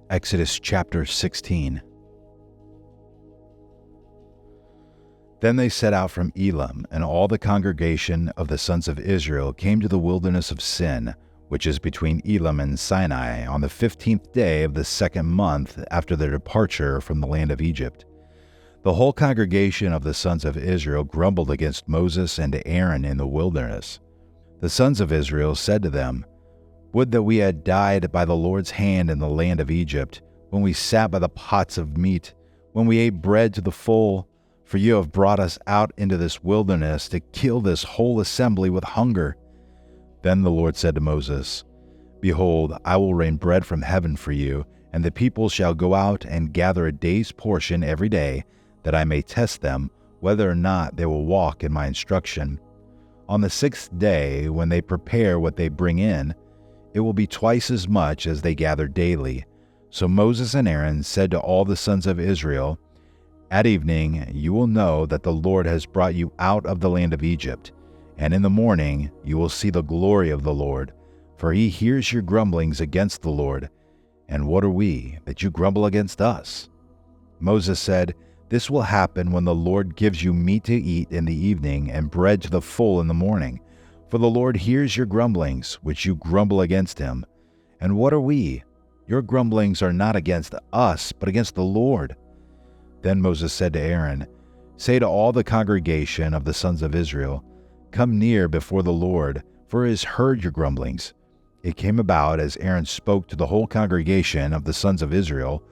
Exodus chapter 16. Then they set out from Elim, and all the congregation of the sons of Israel came to the wilderness of Sin, which is between Elim and Sinai, on the 15th day of the second month after their departure from the land of Egypt. The whole congregation of the sons of Israel grumbled against Moses and Aaron in the wilderness. The sons of Israel said to them, "Would that we had died by the Lord's hand in the land of Egypt, when we sat by the pots of meat, when we ate bread to the full. For you have brought us out into this wilderness to kill this whole assembly with hunger." Then the Lord said to Moses, "Behold, I will rain bread from heaven for you, and the people shall go out and gather a day's portion every day, that I may test them, whether or not they will walk in my instruction. On the 6th day, when they prepare what they bring in, it will be twice as much as they gather daily." So Moses and Aaron said to all the sons of Israel, "At evening you will know that the Lord has brought you out of the land of Egypt, and in the morning you will see the glory of the Lord, for he hears your grumblings against the Lord. And what are we, that you grumble against us?" Moses said, "This will happen when the Lord gives you meat to eat in the evening and bread to the full in the morning. For the Lord hears your grumblings, which you grumble against him. And what are we? Your grumblings are not against us, but against the Lord." Then Moses said to Aaron, "Say to all the congregation of the sons of Israel, 'Come near before the Lord, for he has heard your grumblings.'" It came about, as Aaron spoke to the whole congregation of the sons of Israel,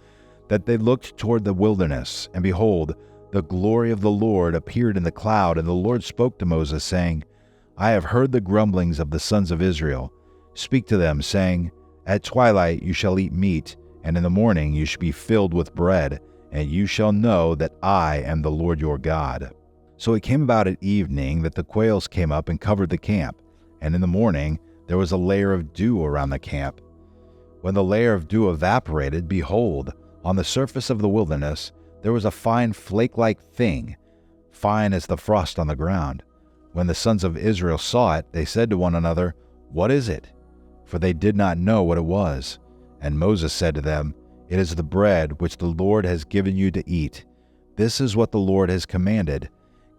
that they looked toward the wilderness, and behold, the glory of the Lord appeared in the cloud, and the Lord spoke to Moses, saying, "I have heard the grumblings of the sons of Israel. Speak to them, saying, At twilight you shall eat meat, and in the morning you shall be filled with bread, and you shall know that I am the Lord your God." So it came about at evening that the quails came up and covered the camp, and in the morning there was a layer of dew around the camp. When the layer of dew evaporated, behold, on the surface of the wilderness there was a fine flake-like thing, fine as the frost on the ground. When the sons of Israel saw it, they said to one another, "What is it?" For they did not know what it was. And Moses said to them, "It is the bread which the Lord has given you to eat. This is what the Lord has commanded.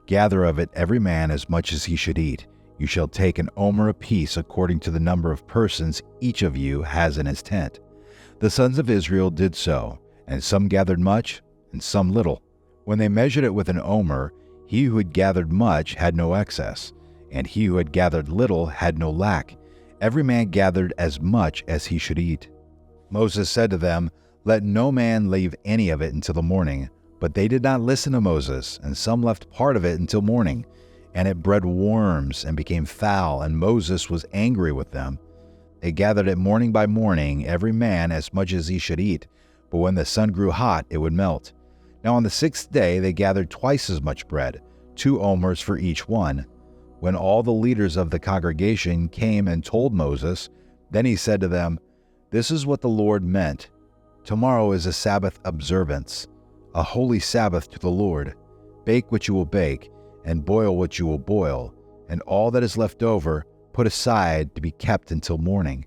Gather of it every man as much as he should eat. You shall take an omer apiece according to the number of persons each of you has in his tent." The sons of Israel did so, and some gathered much, and some little. When they measured it with an omer, he who had gathered much had no excess, and he who had gathered little had no lack. Every man gathered as much as he should eat. Moses said to them, "Let no man leave any of it until the morning." But they did not listen to Moses, and some left part of it until morning. And it bred worms and became foul, and Moses was angry with them. They gathered it morning by morning, every man as much as he should eat. But when the sun grew hot, it would melt. Now on the 6th day they gathered twice as much bread, 2 omers for each one. When all the leaders of the congregation came and told Moses, then he said to them, "This is what the Lord meant. Tomorrow is a Sabbath observance, a holy Sabbath to the Lord. Bake what you will bake, and boil what you will boil, and all that is left over put aside to be kept until morning."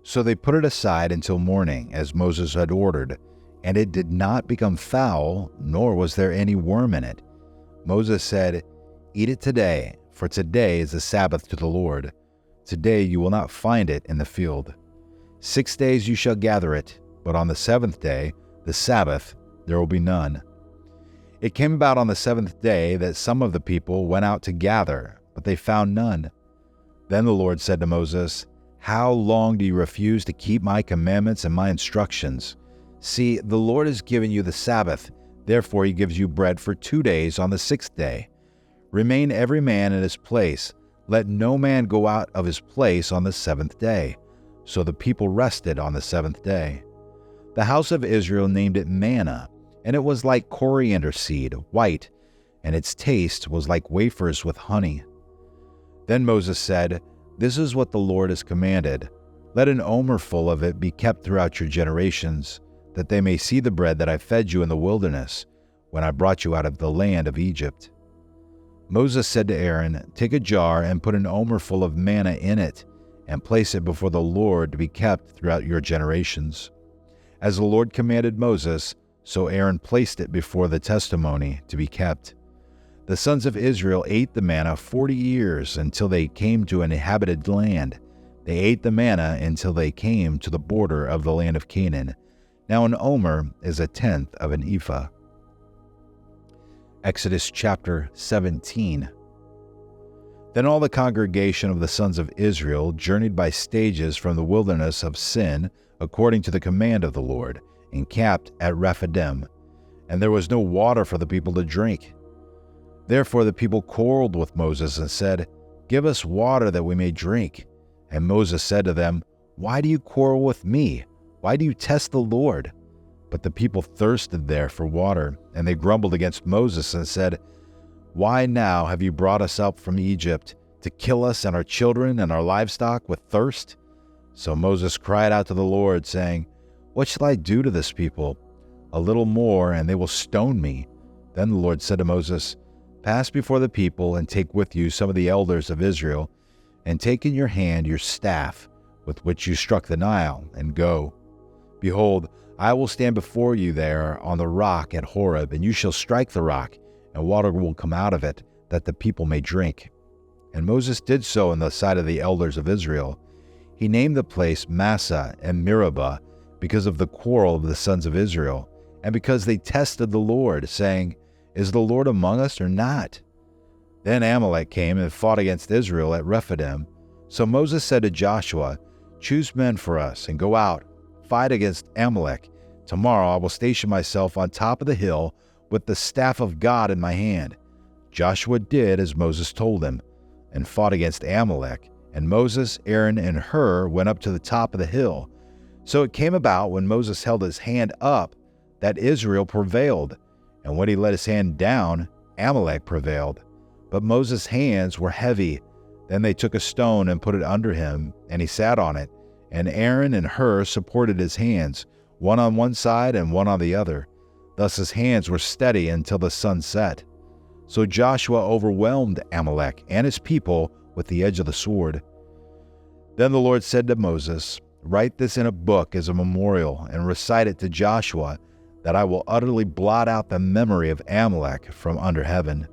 So they put it aside until morning, as Moses had ordered, and it did not become foul, nor was there any worm in it. Moses said, "Eat it today, for today is the Sabbath to the Lord. Today you will not find it in the field. 6 days you shall gather it, but on the 7th day, the Sabbath, there will be none." It came about on the 7th day that some of the people went out to gather, but they found none. Then the Lord said to Moses, "How long do you refuse to keep my commandments and my instructions? See, the Lord has given you the Sabbath, therefore he gives you bread for 2 days on the 6th day. Remain every man in his place. Let no man go out of his place on the 7th day." So the people rested on the 7th day. The house of Israel named it Manna, and it was like coriander seed, white, and its taste was like wafers with honey. Then Moses said, "This is what the Lord has commanded. Let an omer full of it be kept throughout your generations, that they may see the bread that I fed you in the wilderness, when I brought you out of the land of Egypt." Moses said to Aaron, "Take a jar and put an omer full of manna in it, and place it before the Lord to be kept throughout your generations. As the Lord commanded Moses, so Aaron placed it before the testimony to be kept. The sons of Israel ate the manna 40 years until they came to an inhabited land. They ate the manna until they came to the border of the land of Canaan. Now an omer is a tenth of an ephah. Exodus chapter 17. Then all the congregation of the sons of Israel journeyed by stages from the wilderness of Sin, according to the command of the Lord, encamped at Rephidim, and there was no water for the people to drink. Therefore the people quarreled with Moses and said, "Give us water that we may drink." And Moses said to them, "Why do you quarrel with me? Why do you test the Lord?" But the people thirsted there for water, and they grumbled against Moses and said, "Why now have you brought us up from Egypt to kill us and our children and our livestock with thirst?" So Moses cried out to the Lord, saying, "What shall I do to this people? A little more, and they will stone me." Then the Lord said to Moses, "Pass before the people and take with you some of the elders of Israel, and take in your hand your staff with which you struck the Nile, and go. Behold, I will stand before you there on the rock at Horeb, and you shall strike the rock, and water will come out of it, that the people may drink." And Moses did so in the sight of the elders of Israel. He named the place Massah and Meribah because of the quarrel of the sons of Israel, and because they tested the Lord, saying, "Is the Lord among us or not?" Then Amalek came and fought against Israel at Rephidim. So Moses said to Joshua, "Choose men for us, and go out, fight against Amalek. Tomorrow I will station myself on top of the hill with the staff of God in my hand." Joshua did as Moses told him, and fought against Amalek. And Moses, Aaron, and Hur went up to the top of the hill. So it came about, when Moses held his hand up, that Israel prevailed, and when he let his hand down, Amalek prevailed. But Moses' hands were heavy. Then they took a stone and put it under him, and he sat on it. And Aaron and Hur supported his hands, one on one side and one on the other. Thus his hands were steady until the sun set. So Joshua overwhelmed Amalek and his people with the edge of the sword. Then the Lord said to Moses, "Write this in a book as a memorial, and recite it to Joshua, that I will utterly blot out the memory of Amalek from under heaven."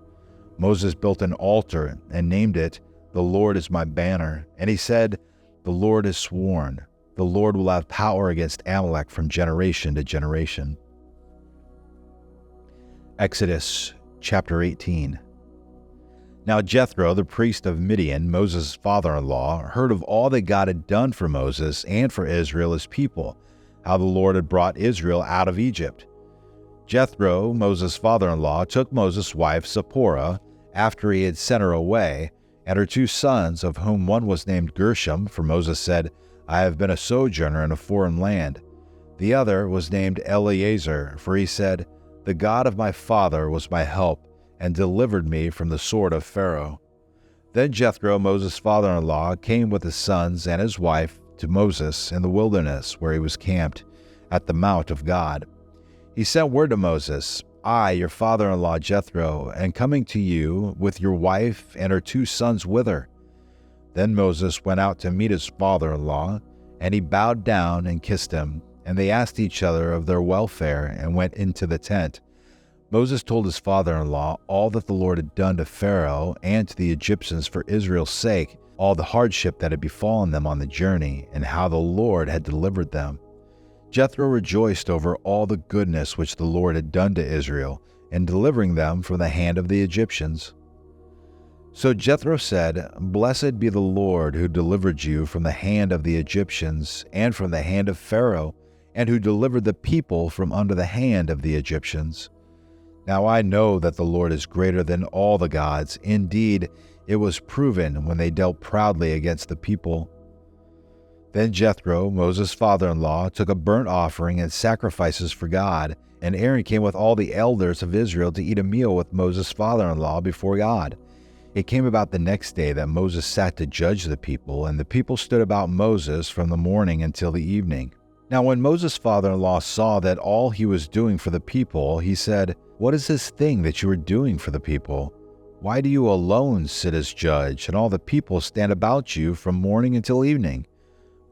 Moses built an altar and named it, "The Lord is my banner." And he said, "The Lord has sworn, the Lord will have power against Amalek from generation to generation." Exodus chapter 18. Now Jethro, the priest of Midian, Moses' father-in-law, heard of all that God had done for Moses and for Israel his people, how the Lord had brought Israel out of Egypt. Jethro, Moses' father-in-law, took Moses' wife Zipporah, after he had sent her away, and her 2 sons, of whom one was named Gershom, for Moses said, "I have been a sojourner in a foreign land." The other was named Eleazar, for he said, "The God of my father was my help, and delivered me from the sword of Pharaoh." Then Jethro, Moses' father-in-law, came with his sons and his wife to Moses in the wilderness, where he was camped, at the mount of God. He sent word to Moses, "I, your father-in-law Jethro, am coming to you with your wife and her 2 sons with her." Then Moses went out to meet his father-in-law, and he bowed down and kissed him, and they asked each other of their welfare and went into the tent. Moses told his father-in-law all that the Lord had done to Pharaoh and to the Egyptians for Israel's sake, all the hardship that had befallen them on the journey, and how the Lord had delivered them. Jethro rejoiced over all the goodness which the Lord had done to Israel, in delivering them from the hand of the Egyptians. So Jethro said, "Blessed be the Lord who delivered you from the hand of the Egyptians and from the hand of Pharaoh, and who delivered the people from under the hand of the Egyptians. Now I know that the Lord is greater than all the gods. Indeed, it was proven when they dealt proudly against the people." Then Jethro, Moses' father-in-law, took a burnt offering and sacrifices for God, and Aaron came with all the elders of Israel to eat a meal with Moses' father-in-law before God. It came about the next day that Moses sat to judge the people, and the people stood about Moses from the morning until the evening. Now when Moses' father-in-law saw that all he was doing for the people, he said, "What is this thing that you are doing for the people? Why do you alone sit as judge, and all the people stand about you from morning until evening?"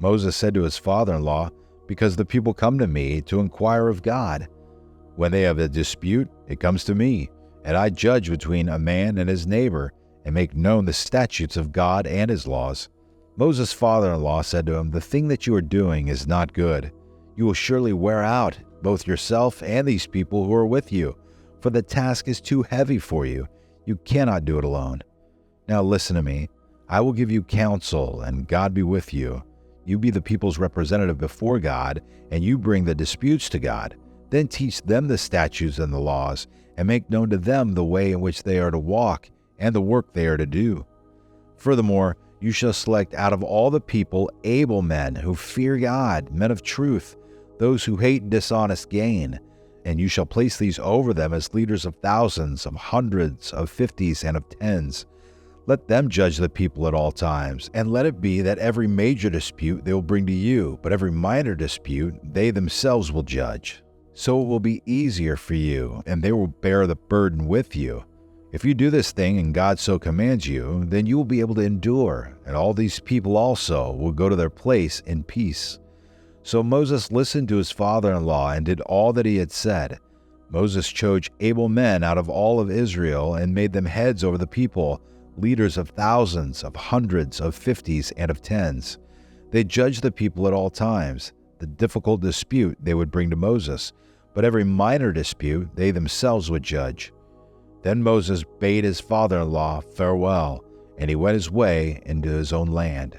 Moses said to his father-in-law, because the people come to me to inquire of God. When they have a dispute, it comes to me, and I judge between a man and his neighbor, and make known the statutes of God and his laws. Moses' father-in-law said to him, "The thing that you are doing is not good. You will surely wear out both yourself and these people who are with you, for the task is too heavy for you. You cannot do it alone. Now listen to me. I will give you counsel, and God be with you. You be the people's representative before God, and you bring the disputes to God. Then teach them the statutes and the laws, and make known to them the way in which they are to walk, and the work they are to do. Furthermore, you shall select out of all the people able men who fear God, men of truth, those who hate dishonest gain, and you shall place these over them as leaders of thousands, of hundreds, of fifties, and of tens. Let them judge the people at all times, and let it be that every major dispute they will bring to you, but every minor dispute they themselves will judge. So it will be easier for you, and they will bear the burden with you. If you do this thing and God so commands you, then you will be able to endure, and all these people also will go to their place in peace." So Moses listened to his father-in-law and did all that he had said. Moses chose able men out of all of Israel and made them heads over the people, leaders of thousands, of hundreds, of fifties, and of tens. They judged the people at all times. The difficult dispute they would bring to Moses, but every minor dispute they themselves would judge. Then Moses bade his father-in-law farewell, and he went his way into his own land.